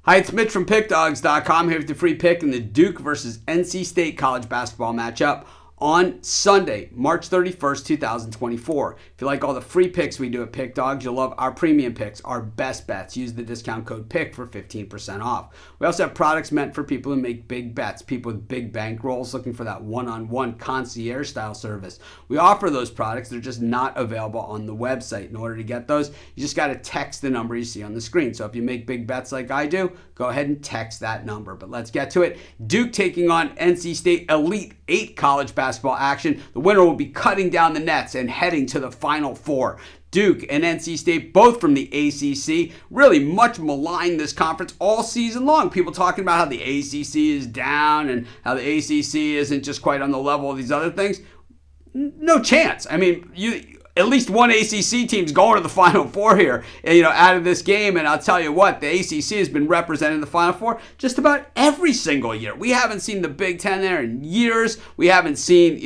Hi, it's Mitch from Pickdawgz.com here with the free pick in the Duke versus NC State college basketball matchup on Sunday, March 31st, 2024. If you like all the free picks we do at Pick Dawgz, you'll love our premium picks, our best bets. Use the discount code PICK for 15% off. We also have products meant for people who make big bets, people with big bankrolls looking for that one-on-one concierge style service. We offer those products. They're just not available on the website. In order to get those, you just got to text the number you see on the screen. So if you make big bets like I do, go ahead and text that number. But let's get to it. Duke taking on NC State Elite 8 college basketball action. The winner will be cutting down the nets and heading to the Final Four. Duke and NC State, both from the ACC, really much maligned this conference all season long. People talking about how the ACC is down and how the ACC isn't just quite on the level of these other things. No chance. I mean, at least one ACC team's going to the Final Four here, out of this game. And I'll tell you what, the ACC has been represented in the Final Four just about every single year. We haven't seen the Big Ten there in years. We haven't seen,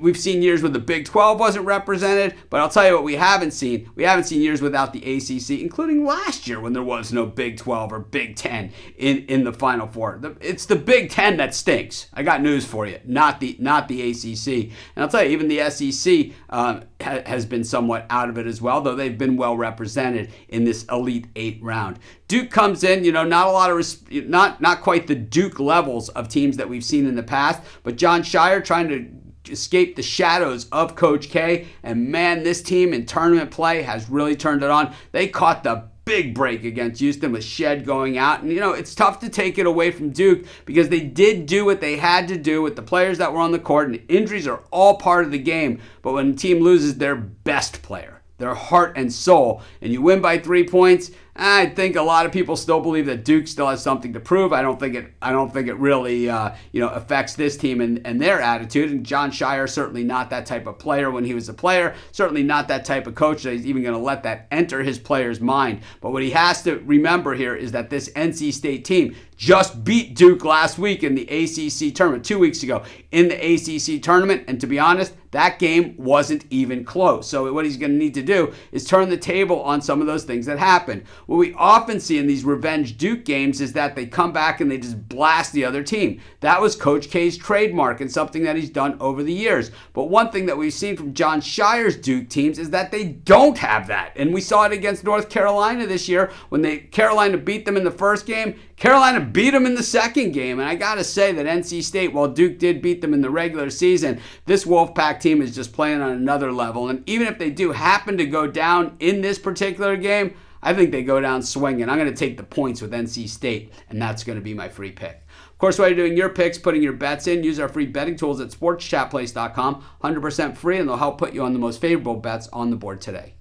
we've seen years where the Big 12 wasn't represented, but I'll tell you what we haven't seen. We haven't seen years without the ACC, including last year when there was no Big 12 or Big 10 in the Final Four. It's the Big 10 that stinks. I got news for you, not the ACC. And I'll tell you, even the SEC has been somewhat out of it as well, though they've been well represented in this Elite 8 round. Duke comes in, not quite the Duke levels of teams that we've seen in the past, but Jon Scheyer trying to escape the shadows of Coach K. And man, this team in tournament play has really turned it on. They caught the big break against Houston with Shed going out. And, it's tough to take it away from Duke because they did do what they had to do with the players that were on the court. And injuries are all part of the game. But when a team loses their best player, their heart and soul, and you win by 3 points, I think a lot of people still believe that Duke still has something to prove. I don't think it really affects this team and their attitude. And Jon Scheyer certainly not that type of player when he was a player. Certainly not that type of coach that he's even going to let that enter his player's mind. But what he has to remember here is that this NC State team just beat Duke last week in the ACC tournament, 2 weeks ago in the ACC tournament. And to be honest, that game wasn't even close. So what he's going to need to do is turn the table on some of those things that happened. What we often see in these revenge Duke games is that they come back and they just blast the other team. That was Coach K's trademark and something that he's done over the years. But one thing that we've seen from Jon Scheyer's Duke teams is that they don't have that. And we saw it against North Carolina this year when Carolina beat them in the first game. Carolina beat them in the second game. And I got to say that NC State, while Duke did beat them in the regular season, this Wolfpack team is just playing on another level. And even if they do happen to go down in this particular game, I think they go down swinging. I'm going to take the points with NC State, and that's going to be my free pick. Of course, while you're doing your picks, putting your bets in, use our free betting tools at sportschatplace.com. 100% free, and they'll help put you on the most favorable bets on the board today.